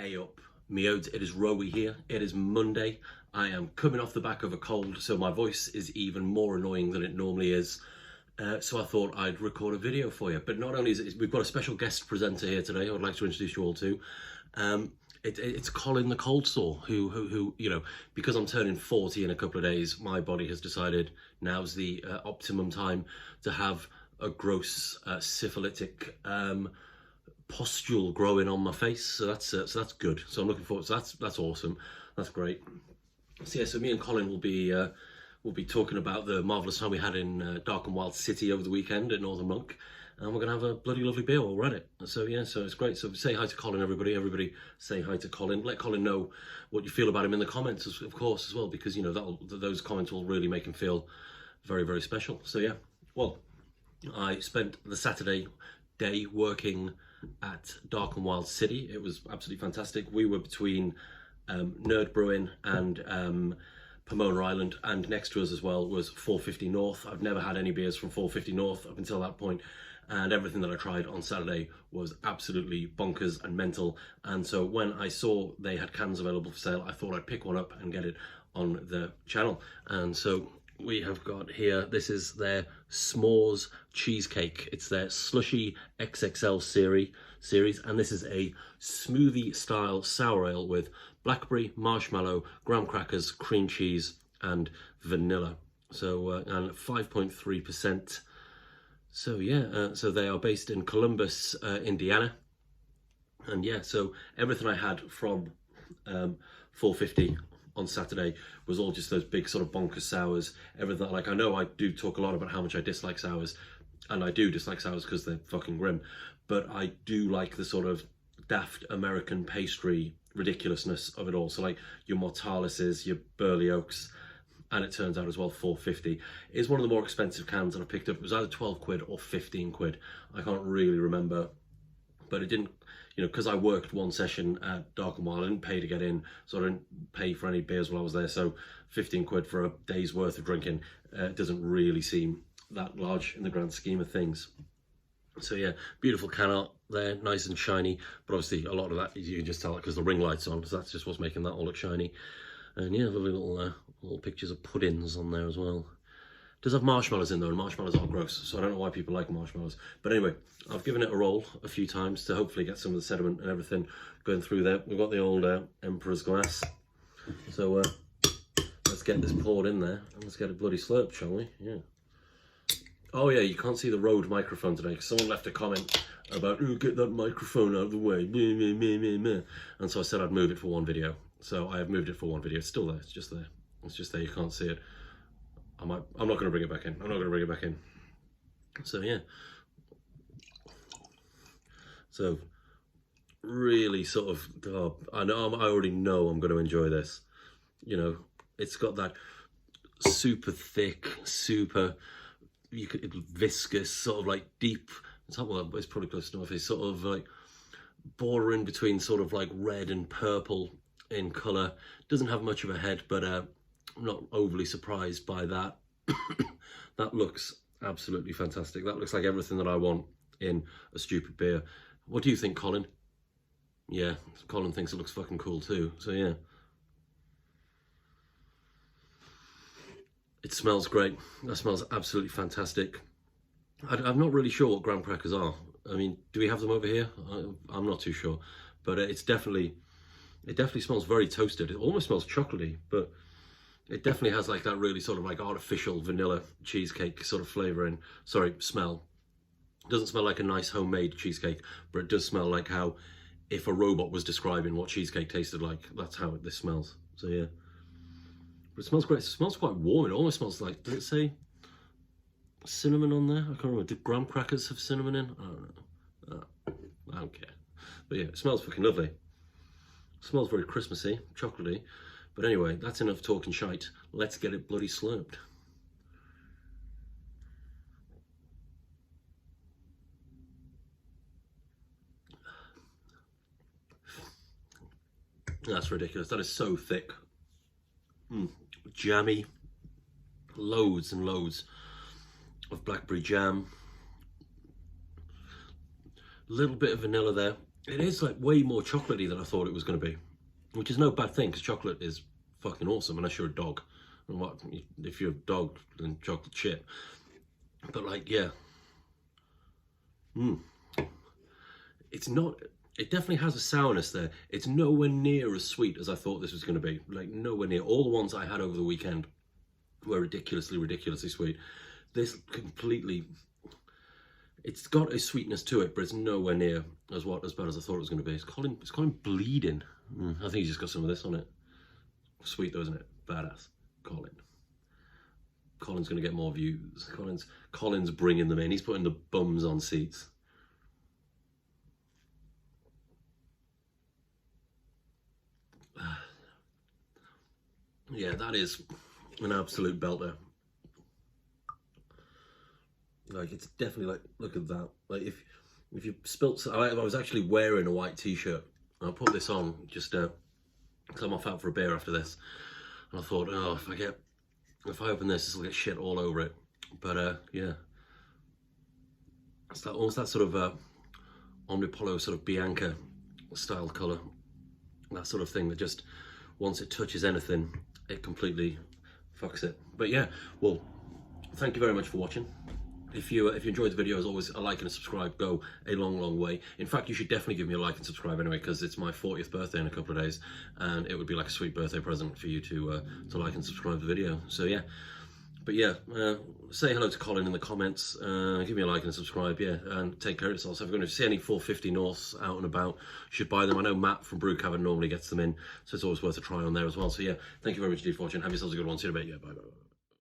Hey up, me odes, it is Rowie here. It is Monday. I am coming off the back of a cold, so my voice is even more annoying than it normally is. So I thought I'd record a video for you. But not only is it, we've got a special guest presenter here today I would like to introduce you all to. It's Colin the Cold Sore, who, you know, because I'm turning 40 in a couple of days, my body has decided now's the optimum time to have a gross syphilitic pustule growing on my face, so that's good. So I'm looking forward. So that's awesome. That's great. So yeah, so me and Colin will be talking about the marvelous time we had in Dark and Wild City over the weekend at Northern Monk, and we're gonna have a bloody lovely beer while we're at it. So yeah, so it's great. So say hi to Colin, everybody. Everybody say hi to Colin. Let Colin know what you feel about him in the comments, of course, as well, because you know those comments will really make him feel very, very special. So yeah, well, I spent the Saturday day working at Dark and Wild City. It was absolutely fantastic. We were between Nerd Brewing and Pomona Island, and next to us as well was 450 North. I've never had any beers from 450 North up until that point, and everything that I tried on Saturday was absolutely bonkers and mental. And so when I saw they had cans available for sale, I thought I'd pick one up and get it on the channel. And so we have got here, this is their S'mores cheesecake. It's their Slushy XXL series, and this is a smoothie style sour ale with blackberry, marshmallow, graham crackers, cream cheese, and vanilla. So and 5.3%. So yeah, so they are based in Columbus, Indiana. And yeah, so everything I had from 450 on Saturday was all just those big sort of bonkers sours. Everything, like, I know I do talk a lot about how much I dislike sours, and I do dislike sours because they're fucking grim, but I do like the sort of daft American pastry ridiculousness of it all. So like your Mortalises, your Burley Oaks, and it turns out as well 450 is one of the more expensive cans that I picked up. It was either 12 quid or 15 quid. I can't really remember, but it didn't, you know, because I worked one session at Dark and Wild, I didn't pay to get in, so I didn't pay for any beers while I was there. So 15 quid for a day's worth of drinking doesn't really seem that large in the grand scheme of things. So yeah, beautiful can art there, nice and shiny, but obviously a lot of that you can just tell it because the ring light's on, so that's just what's making that all look shiny. And yeah, lovely little pictures of puddings on there as well. It does have marshmallows in there, and marshmallows are gross, so I don't know why people like marshmallows. But anyway, I've given it a roll a few times to hopefully get some of the sediment and everything going through there. We've got the old Emperor's glass. So let's get this poured in there, and let's get a bloody slurp, shall we? Yeah. Oh yeah, you can't see the Rode microphone today, because someone left a comment about, "Oh, get that microphone out of the way." And so I said I'd move it for one video. So I have moved it for one video. It's still there, it's just there. It's just there, you can't see it. I'm not going to bring it back in. I'm not going to bring it back in. So yeah. So really sort of, I already know I'm going to enjoy this. You know, it's got that super thick, super, viscous, sort of like deep, it's not, well, it's probably close enough. It's sort of like bordering between sort of like red and purple in colour. Doesn't have much of a head, but I'm not overly surprised by that. That looks absolutely fantastic. That looks like everything that I want in a stupid beer. What do you think, Colin? Yeah, Colin thinks it looks fucking cool too. So yeah. It smells great. That smells absolutely fantastic. I'm not really sure what graham crackers are. I mean, do we have them over here? I'm not too sure, but it definitely smells very toasted. It almost smells chocolatey, but it definitely has like that really sort of like artificial vanilla cheesecake sort of flavouring. Sorry, smell. It doesn't smell like a nice homemade cheesecake, but it does smell like how if a robot was describing what cheesecake tasted like, that's how this smells. So yeah. But it smells great. It smells quite warm. It almost smells like, does it say cinnamon on there? I can't remember. Did graham crackers have cinnamon in? I don't know. I don't care. But yeah, it smells fucking lovely. It smells very Christmassy, chocolatey. But anyway, that's enough talking shite. Let's get it bloody slurped. That's ridiculous. That is so thick. Jammy. Loads and loads of blackberry jam. A little bit of vanilla there. It is like way more chocolatey than I thought it was going to be, which is no bad thing because chocolate is fucking awesome unless you're a dog. And what if you're a dog, then chocolate shit. But like, yeah, it's not. It definitely has a sourness there. It's nowhere near as sweet as I thought this was going to be. Like nowhere near. All the ones I had over the weekend were ridiculously sweet. This completely. It's got a sweetness to it, but it's nowhere near as bad as I thought it was going to be. It's Colin bleeding. I think he's just got some of this on it. Sweet though, isn't it? Badass. Colin's going to get more views. Colin's bringing them in. He's putting the bums on seats. Yeah, that is an absolute belter. Like, it's definitely like, look at that. Like, if you spilt, I was actually wearing a white t-shirt. I'll put this on just because I'm off out for a beer after this. And I thought, oh, if I open this will get shit all over it. But yeah, it's almost that sort of Omnipolo sort of Bianca style colour. That sort of thing that just, once it touches anything, it completely fucks it. But yeah, well, thank you very much for watching. If you enjoyed the video, as always, a like and a subscribe go a long way. In fact, you should definitely give me a like and subscribe anyway, because it's my 40th birthday in a couple of days, and it would be like a sweet birthday present for you to like and subscribe the video. So yeah, but yeah, say hello to Colin in the comments. Give me a like and a subscribe, yeah, and take care of yourselves. If you're going to see any 450 Norths out and about, you should buy them. I know Matt from Brew Cavern normally gets them in, so it's always worth a try on there as well. So yeah, thank you very much indeed for watching. Have yourselves a good one. See you in a bit. Yeah, bye.